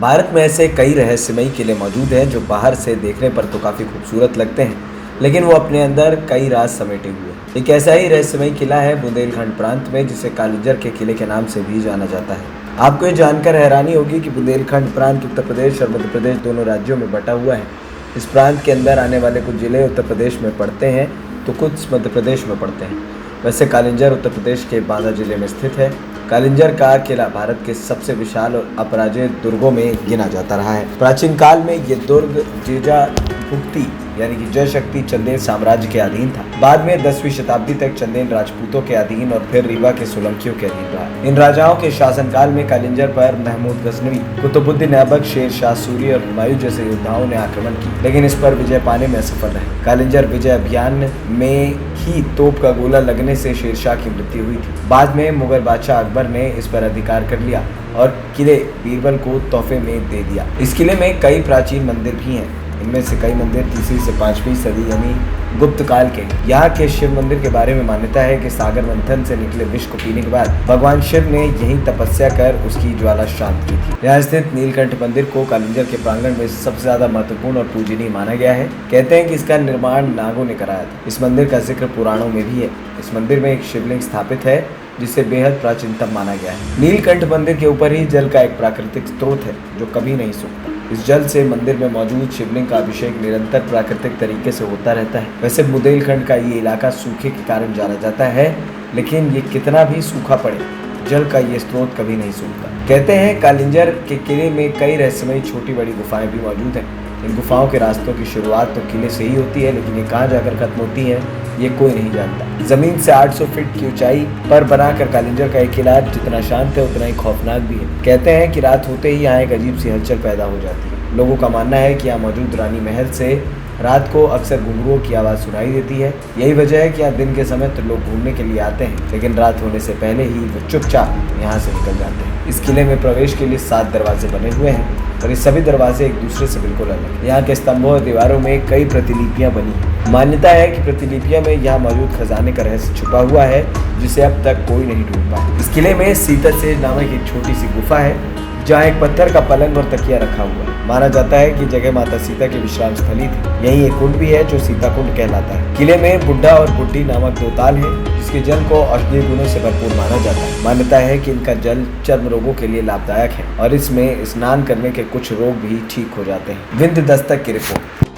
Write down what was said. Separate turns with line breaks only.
भारत में ऐसे कई रहस्यमयी किले मौजूद हैं जो बाहर से देखने पर तो काफ़ी खूबसूरत लगते हैं, लेकिन वो अपने अंदर कई राज समेटे हुए हैं। एक ऐसा ही रहस्यमयी किला है बुंदेलखंड प्रांत में, जिसे कालिंजर के किले के नाम से भी जाना जाता है। आपको ये जानकर हैरानी होगी कि बुंदेलखंड प्रांत उत्तर प्रदेश और मध्य प्रदेश दोनों राज्यों में बटा हुआ है। इस प्रांत के अंदर आने वाले कुछ जिले उत्तर प्रदेश में पड़ते हैं तो कुछ मध्य प्रदेश में पड़ते हैं। वैसे कालिंजर उत्तर प्रदेश के बांदा जिले में स्थित है। कालिंजर का किला भारत के सबसे विशाल और अपराजित दुर्गों में गिना जाता रहा है। प्राचीन काल में ये दुर्ग जीजा भुक्ति यानी कि जय शक्ति चंदेल साम्राज्य के अधीन था। बाद में 10वीं शताब्दी तक चंदेल राजपूतों के अधीन और फिर रीवा के सोलंकियों के अधीन रहा। इन राजाओं के शासनकाल में कालिंजर पर महमूद गजनवी, कुतुबुद्दीन ऐबक, शेर शाह सूरी और हुमायूं जैसे योद्धाओं ने आक्रमण की, लेकिन इस पर विजय पाने में असफल रहे। कालिंजर विजय अभियान में ही तोप का गोला लगने से शेर शाह की मृत्यु हुई थी। बाद में मुगल बादशाह अकबर ने इस पर अधिकार कर लिया और किले बीरबल को तोहफे में दे दिया। इस किले में कई प्राचीन मंदिर भी हैं। इनमें से कई मंदिर 3वीं से 5वीं सदी यानी गुप्त काल के। यहाँ के शिव मंदिर के बारे में मान्यता है कि सागर मंथन से निकले विष को पीने के बाद भगवान शिव ने यही तपस्या कर उसकी ज्वाला शांत की थी। यहाँ स्थित नीलकंठ मंदिर को कालिंजर के प्रांगण में सबसे ज्यादा महत्वपूर्ण और पूजनीय माना गया है। कहते हैं कि इसका निर्माण नागों ने कराया था। इस मंदिर का जिक्र पुराणों में भी है। इस मंदिर में एक शिवलिंग स्थापित है जिसे बेहद प्राचीनतम माना गया है। नीलकंठ मंदिर के ऊपर ही जल का एक प्राकृतिक स्रोत है जो कभी नहीं सूखता। इस जल से मंदिर में मौजूद शिवलिंग का अभिषेक निरंतर प्राकृतिक तरीके से होता रहता है। वैसे बुंदेलखंड का ये इलाका सूखे के कारण जाना जाता है, लेकिन ये कितना भी सूखा पड़े, जल का ये स्रोत कभी नहीं सूखता। कहते हैं कालिंजर के किले में कई रहस्यमयी छोटी बड़ी गुफाएं भी मौजूद हैं। इन गुफाओं के रास्तों की शुरुआत तो किले से ही होती है, लेकिन ये कहाँ जाकर खत्म होती है ये कोई नहीं जानता। जमीन से 800 फीट की ऊंचाई पर बनाकर कालिंजर का एक किला जितना शांत है उतना ही खौफनाक भी है। कहते हैं कि रात होते ही यहाँ एक अजीब सी हलचल पैदा हो जाती है। लोगों का मानना है कि यहाँ मौजूद रानी महल से रात को अक्सर घुंघरुओं की आवाज़ सुनाई देती है। यही वजह है कि यहाँ दिन के समय तो लोग घूमने के लिए आते हैं, लेकिन रात होने से पहले ही वो चुपचाप यहाँ से निकल जाते हैं। इस किले में प्रवेश के लिए 7 दरवाजे बने हुए हैं और ये सभी दरवाजे एक दूसरे से बिल्कुल अलग हैं। यहाँ के स्तंभों और दीवारों में कई प्रतिलिपियाँ बनी हैं। मान्यता है कि प्रतिलिपियों में यहाँ मौजूद खजाने का रहस्य छुपा हुआ है जिसे अब तक कोई नहीं ढूंढ पाया। इस किले में सीता सेज नामक एक छोटी सी गुफा है जहाँ एक पत्थर का पलंग और तकिया रखा हुआ है। माना जाता है कि जगह माता सीता की विश्राम स्थली थी। यही एक कुंड भी है जो सीता कुंड कहलाता है। किले में बुड्ढा और बुड्ढी नामक 2 ताल हैं जिसके जल को औषधीय गुणों से भरपूर माना जाता है। मान्यता है कि इनका जल चर्म रोगों के लिए लाभदायक है और इसमें स्नान करने के कुछ रोग भी ठीक हो जाते हैं। विंध्य दस्तक की रिपोर्ट।